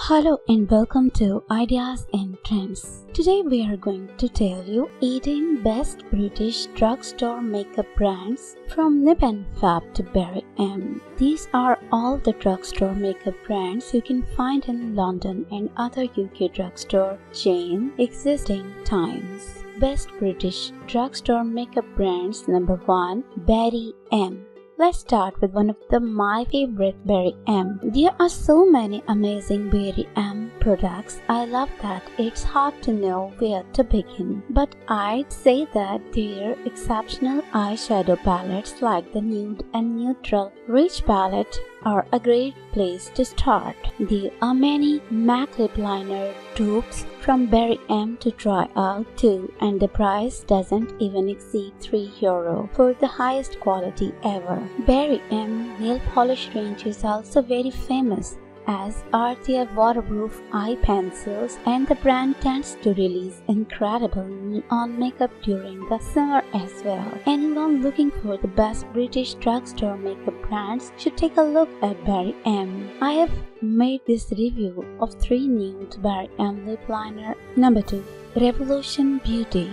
Hello and welcome to Ideas and Trends. Today we are going to tell you 18 best British drugstore makeup brands from Nib and Fab to Barry M. These are all the drugstore makeup brands you can find in London and other UK drugstore chain existing times. Best British drugstore makeup brands. Number 1. Barry M. Let's start with one of my favorite, Barry M. There are so many amazing Barry M products. I love that it's hard to know where to begin. But I'd say that their exceptional eyeshadow palettes like the Nude and Neutral Rouge palette are a great place to start. There are many MAC lip liner dupes from Barry M to try out too, and the price doesn't even exceed €3 for the highest quality ever. Barry M nail polish range is also very famous, as are their waterproof eye pencils, and the brand tends to release incredible neon makeup during the summer as well. Anyone looking for the best British drugstore makeup brands should take a look at Barry M. I have made this review of 3 nude Barry M lip liner. Number 2. Revolution Beauty.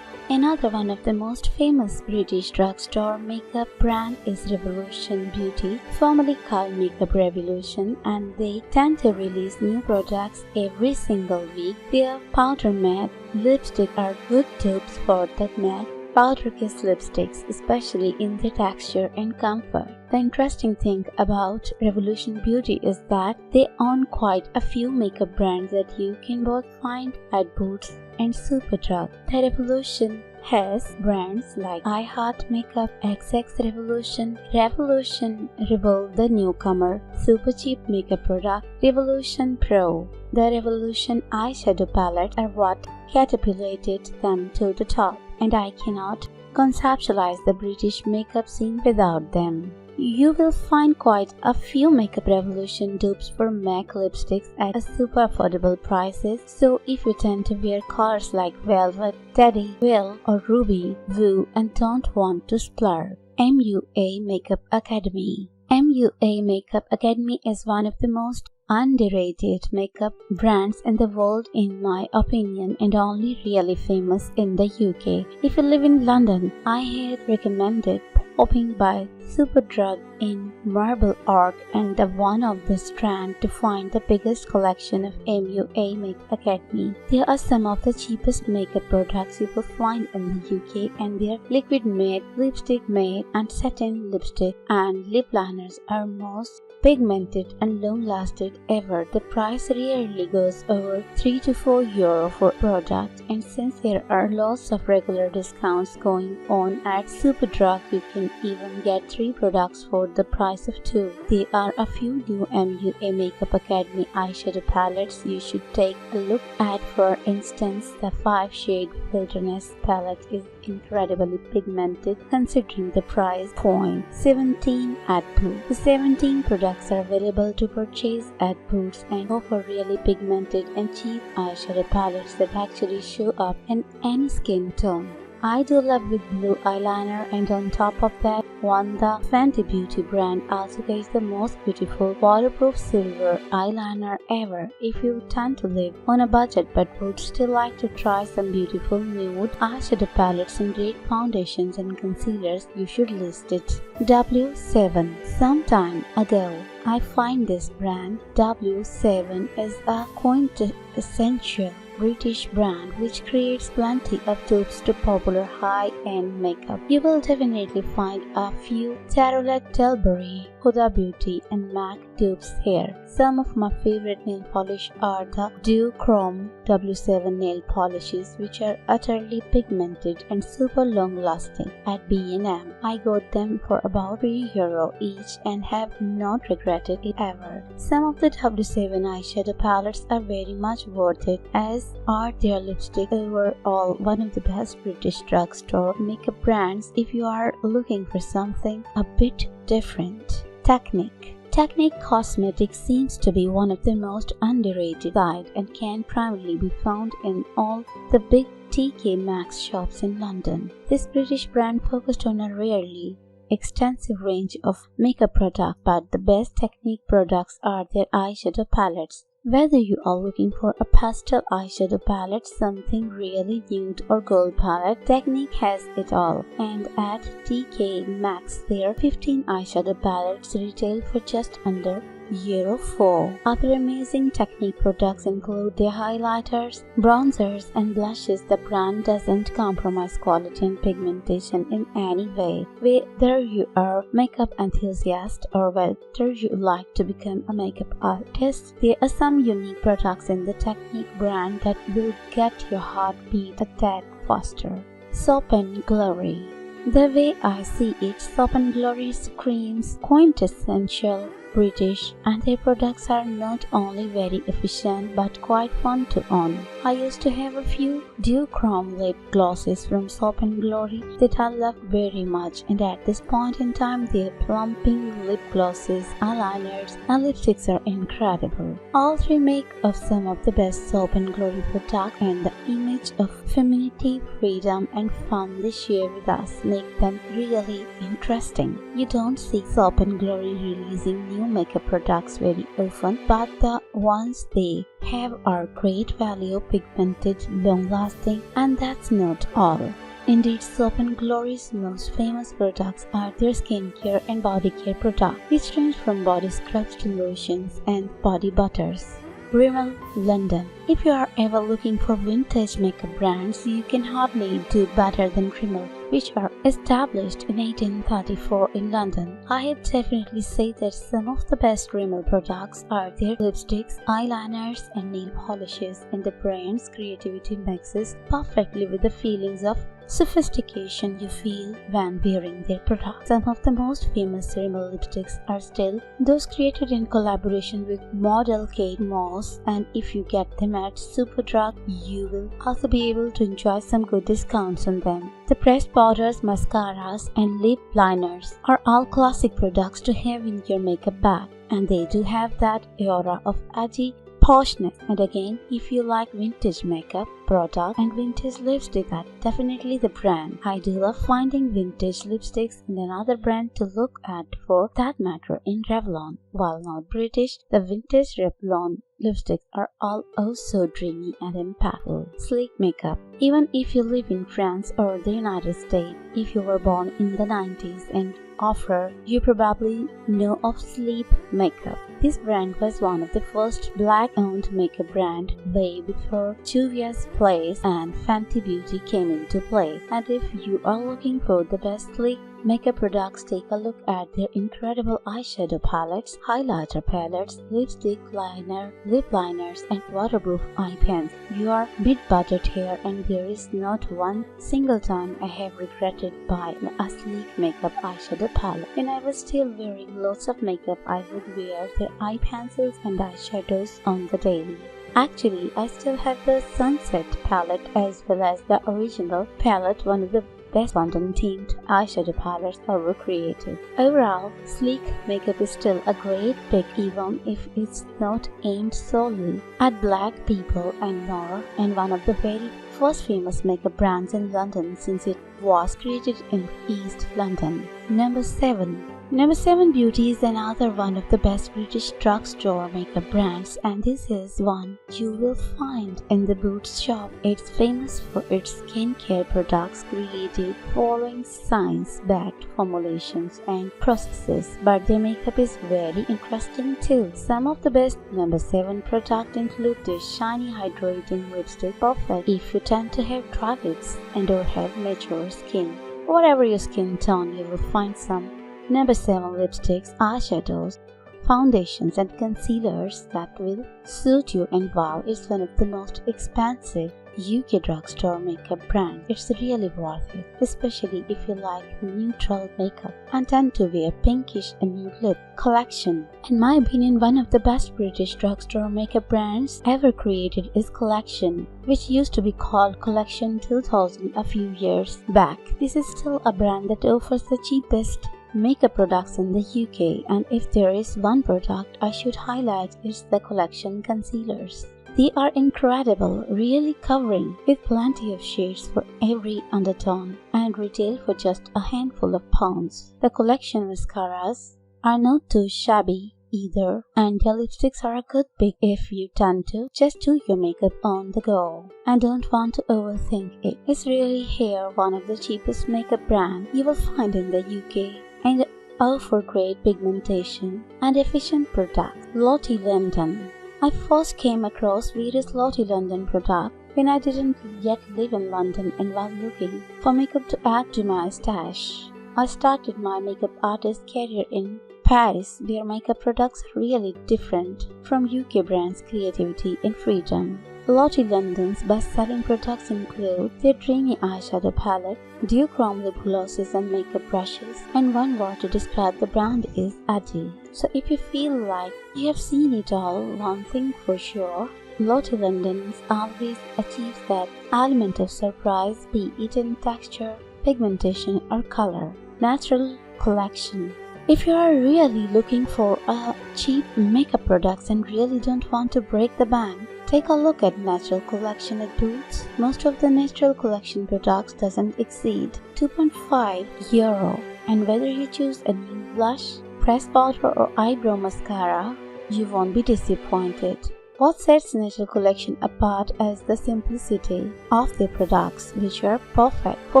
Another one of the most famous British drugstore makeup brand is Revolution Beauty, formerly called Makeup Revolution, and they tend to release new products every single week. Their powder matte lipstick are good dupes for the matte powder kiss lipsticks, especially in their texture and comfort. The interesting thing about Revolution Beauty is that they own quite a few makeup brands that you can both find at Boots and Superdrug. The Revolution has brands like I Heart Makeup, XX Revolution, Revolution Rebel the newcomer, super cheap makeup product, Revolution Pro. The Revolution eyeshadow palettes are what catapulted them to the top, and I cannot conceptualize the British makeup scene without them. You will find quite a few Makeup Revolution dupes for MAC lipsticks at super affordable prices, so if you tend to wear colors like Velvet, Teddy, Will or Ruby, Woo and don't want to splurge. MUA Makeup Academy. MUA Makeup Academy is one of the most underrated makeup brands in the world in my opinion, and only really famous in the UK. If you live in London, I had recommended popping by Superdrug in Marble Arch and the one of the Strand to find the biggest collection of MUA Makeup Academy. There are some of the cheapest makeup products you will find in the UK, and their liquid matte, lipstick matte and satin lipstick and lip liners are most pigmented and long-lasted ever. The price rarely goes over €3 to €4 for products, and since there are lots of regular discounts going on at Superdrug, you can even get 3 products for the price of 2. There are a few new MUA Makeup Academy eyeshadow palettes you should take a look at. For instance, the 5-shade Wilderness palette is incredibly pigmented considering the price point. 17 at Boots. The 17 products are available to purchase at Boots and offer really pigmented and cheap eyeshadow palettes that actually show up in any skin tone. I do love with blue eyeliner, and on top of that one, the Fenty Beauty brand also gets the most beautiful waterproof silver eyeliner ever. If you tend to live on a budget but would still like to try some beautiful nude eyeshadow palettes and great foundations and concealers, you should list it. W7. Some time ago, I find this brand W7 is a quintessential British brand which creates plenty of dupes to popular high-end makeup. You will definitely find a few Charlotte Tilbury, Huda Beauty and MAC dupes here. Some of my favorite nail polish are the Dew Chrome W7 nail polishes, which are utterly pigmented and super long-lasting. At B&M, I got them for about €3 each and have not regretted it ever. Some of the W7 eyeshadow palettes are very much worth it, as are their lipstick. Overall, one of the best British drugstore makeup brands if you are looking for something a bit different. Technique. Technique Cosmetics seems to be one of the most underrated side and can primarily be found in all the big TK Maxx shops in London. This British brand focused on a rarely extensive range of makeup products, but the best Technique products are their eyeshadow palettes. Whether you are looking for a pastel eyeshadow palette, something really nude or gold palette, Technique has it all. And at TK Maxx, their 15 eyeshadow palettes retail for just under €4. Other amazing Technique products include their highlighters, bronzers and blushes. The brand doesn't compromise quality and pigmentation in any way. Whether you are a makeup enthusiast or whether you like to become a makeup artist, there are some unique products in the Technique brand that will get your heart beat a tad faster. Soap and Glory. The way I see it, Soap and Glory screams quintessential British, and their products are not only very efficient but quite fun to own. I used to have a few Dew Chrome lip glosses from Soap and Glory that I loved very much, and at this point in time their plumping lip glosses, eyeliners and lipsticks are incredible. All three make of some of the best Soap and Glory products, and the image of femininity, freedom and fun they share with us make them really interesting. You don't see Soap and Glory releasing new makeup products very often, but the ones they have are great value, pigmented, long-lasting, and that's not all. Indeed, Soap and Glory's most famous products are their skincare and body care products, which range from body scrubs to lotions and body butters. Rimmel London. If you are ever looking for vintage makeup brands, you can hardly do better than Rimmel, which were established in 1834 in London. I'd definitely say that some of the best Rimmel products are their lipsticks, eyeliners and nail polishes, and the brand's creativity mixes perfectly with the feelings of sophistication you feel when wearing their products. Some of the most famous Rimmel lipsticks are still those created in collaboration with model Kate Moss, and if you get them at Superdrug, you will also be able to enjoy some good discounts on them. The pressed powders, mascaras and lip liners are all classic products to have in your makeup bag, and they do have that aura of edgy poshness. And again, if you like vintage makeup product and vintage lipstick, that's definitely the brand. I do love finding vintage lipsticks, and another brand to look at for that matter in Revlon. While not British, the vintage Revlon lipsticks are all oh so dreamy and impactful. Sleek makeup. Even if you live in France or the United States, if you were born in the 90s and offer, you probably know of Sleep Makeup. This brand was one of the first black-owned makeup brand way before Juvia's Place and Fenty Beauty came into play. And if you are looking for the best sleek makeup products, take a look at their incredible eyeshadow palettes, highlighter palettes, lipstick liner, lip liners and waterproof eye pens. You are mid-budget here, and there is not one single time I have regretted buying a sleek makeup eyeshadow palette. When I was still wearing lots of makeup, I would wear their eye pencils and eyeshadows on the daily. Actually, I still have the Sunset palette as well as the original palette, one of the best London themed eyeshadow palettes ever created. Overall, sleek makeup is still a great pick even if it's not aimed solely at black people and more, and one of the very first famous makeup brands in London since it was created in East London. Number 7. Number 7 Beauty is another one of the best British drugstore makeup brands, and this is one you will find in the Boots shop. It's famous for its skincare products created following science-backed formulations and processes, but their makeup is very interesting too. Some of the best Number 7 products include their shiny hydrating lipstick, perfect if you tend to have dry lips and or have mature skin. Whatever your skin tone, you will find some Number 7 lipsticks, eyeshadows, foundations and concealers that will suit you, and wow, it's one of the most expensive UK drugstore makeup brands. It's really worth it, especially if you like neutral makeup and tend to wear pinkish and nude lip. Collection. In my opinion, one of the best British drugstore makeup brands ever created is Collection, which used to be called Collection 2000 a few years back. This is still a brand that offers the cheapest makeup products in the UK, and if there is one product I should highlight, it's the Collection concealers. They are incredible, really covering, with plenty of shades for every undertone, and retail for just a handful of pounds. The Collection mascaras are not too shabby either, and your lipsticks are a good pick if you tend to just do your makeup on the go and don't want to overthink it. It's really here one of the cheapest makeup brands you will find in the UK and offer great pigmentation and efficient products. Rimmel London. I first came across various Rimmel London products when I didn't yet live in London and was looking for makeup to add to my stash. I started my makeup artist career in Paris, where makeup products are really different from UK brands' creativity and freedom. Rimmel London's best-selling products include their dreamy eyeshadow palette, duochrome lip glosses and makeup brushes, and one word to describe the brand is edgy. So if you feel like you have seen it all, one thing for sure, Rimmel London always achieves that element of surprise, be it in texture, pigmentation or color. Natural collection. If you are really looking for a cheap makeup products and really don't want to break the bank, take a look at Natural Collection at Boots. Most of the Natural Collection products doesn't exceed €2.5, and whether you choose a new blush, pressed powder or eyebrow mascara, you won't be disappointed. What sets Natural Collection apart is the simplicity of their products, which are perfect for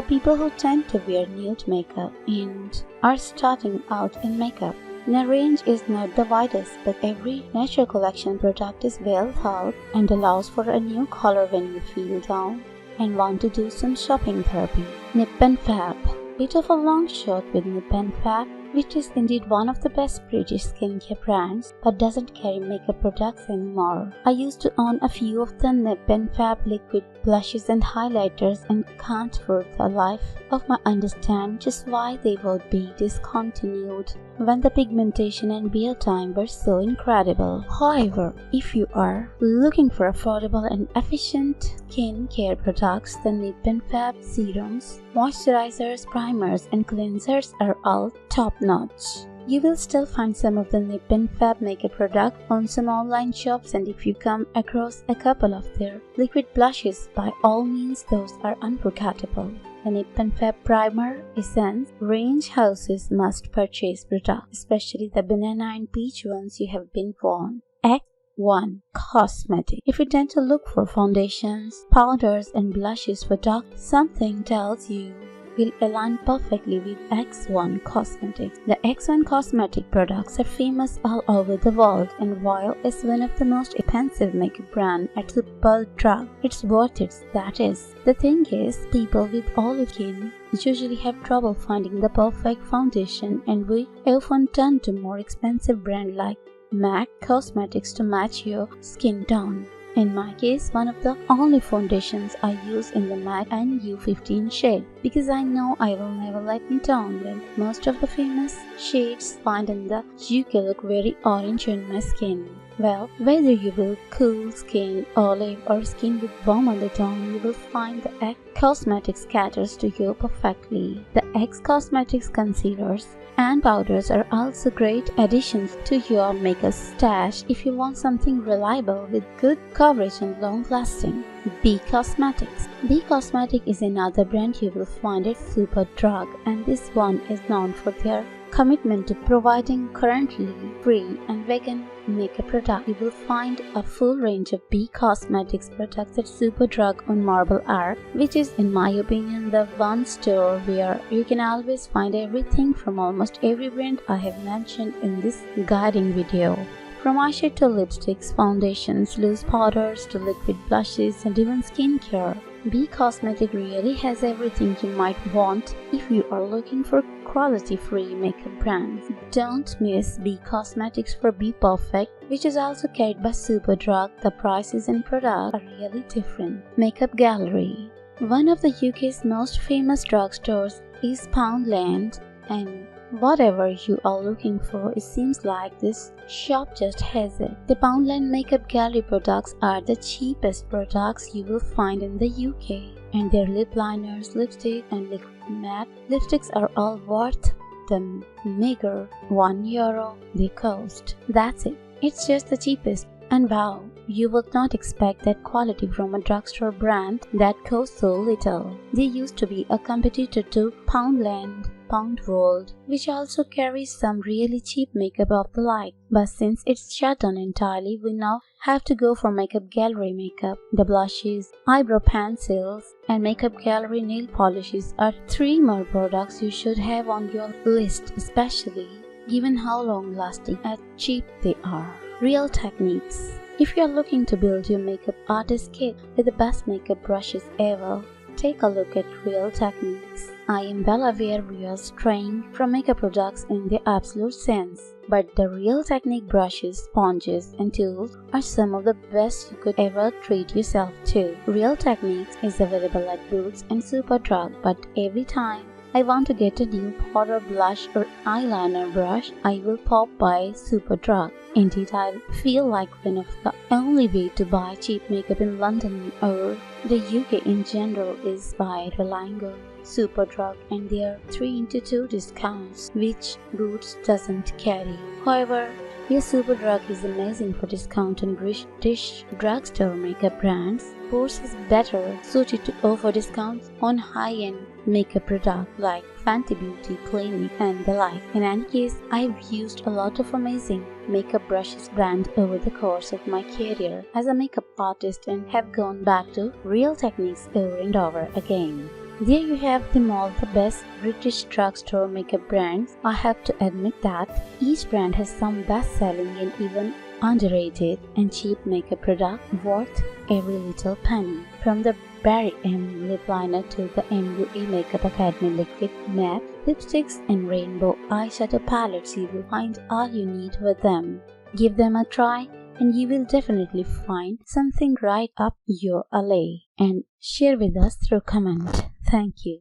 people who tend to wear nude makeup and are starting out in makeup. Their range is not the widest, but every Natural Collection product is well thought and allows for a new color when you feel down and want to do some shopping therapy. Nip and Fab. Bit of a long shot with Nip and Fab, which is indeed one of the best British skincare brands but doesn't carry makeup products anymore. I used to own a few of the Nip and Fab liquid blushes and highlighters and can't for the life of me understand just why they would be discontinued when the pigmentation and wear time were so incredible. However, if you are looking for affordable and efficient skin care products, the Nip and Fab serums, moisturizers, primers and cleansers are all top-notch. You will still find some of the Nip and Fab makeup products on some online shops, and if you come across a couple of their liquid blushes, by all means those are unforgettable. The Nip and Fab Primer Essence range houses must purchase products, especially the banana and peach ones you have been warned. Act 1. Cosmetic. If you tend to look for foundations, powders and blushes for dark, something tells you will align perfectly with X1 Cosmetics. The X1 Cosmetic products are famous all over the world, and while it's one of the most expensive makeup brands at Superdrug, it's worth it, that is. The thing is, people with olive skin usually have trouble finding the perfect foundation, and we often turn to more expensive brands like MAC Cosmetics to match your skin tone. In my case, one of the only foundations I use in the matte and U15 shade, because I know I will never let me down when most of the famous shades found in the UK look very orange on my skin. Well, whether you will cool skin, olive or skin with warm undertone, you will find the X Cosmetics caters to you perfectly. The X Cosmetics concealers and powders are also great additions to your makeup stash if you want something reliable with good coverage and long lasting. B Cosmetics. B Cosmetic is another brand you will find at Superdrug, and this one is known for their commitment to providing currently free and vegan makeup products. You will find a full range of B Cosmetics products at Superdrug on Marble Arch, which is in my opinion the one store where you can always find everything from almost every brand I have mentioned in this guiding video. From eyeshadow to lipsticks, foundations, loose powders to liquid blushes and even skincare, B Cosmetic really has everything you might want if you are looking for quality-free makeup brands. Don't miss B Cosmetics for Be Perfect, which is also carried by Superdrug. The prices and products are really different. Makeup Gallery. One of the UK's most famous drugstores is Poundland, and whatever you are looking for, it seems like this shop just has it. The Poundland Makeup Gallery products are the cheapest products you will find in the UK, and their lip liners, lipstick and liquid matte lipsticks are all worth the meager €1 they cost. That's it. It's just the cheapest. And wow, you would not expect that quality from a drugstore brand that costs so little. They used to be a competitor to Poundland Pound World, which also carries some really cheap makeup of the like. But since it's shut down entirely, we now have to go for makeup gallery makeup. The blushes, eyebrow pencils, and makeup gallery nail polishes are 3 more products you should have on your list, especially given how long-lasting and cheap they are. Real techniques. If you are looking to build your makeup artist kit with the best makeup brushes ever, take a look at Real Techniques. I am well aware we are straying from makeup products in the absolute sense, but the Real Technique brushes, sponges, and tools are some of the best you could ever treat yourself to. Real Techniques is available at Boots and Superdrug, but every time I want to get a new powder, blush, or eyeliner brush, I will pop by Superdrug. Indeed, I feel like one of the only way to buy cheap makeup in London or the UK in general is by relying on Superdrug and their 3x2 discounts, which Boots doesn't carry. However, yes, Superdrug is amazing for discount on British drugstore makeup brands. Boots is better suited to offer discounts on high-end makeup products like Fenty Beauty, Clinique, and the like. In any case, I've used a lot of amazing makeup brushes brand over the course of my career as a makeup artist and have gone back to Real Techniques over and over again. There you have them all, the best British drugstore makeup brands. I have to admit that each brand has some best-selling and even underrated and cheap makeup product worth every little penny. From the Barry M lip liner to the MUA Makeup Academy liquid matte lipsticks and rainbow eyeshadow palettes, you will find all you need with them. Give them a try and you will definitely find something right up your alley, and share with us through comment. Thank you.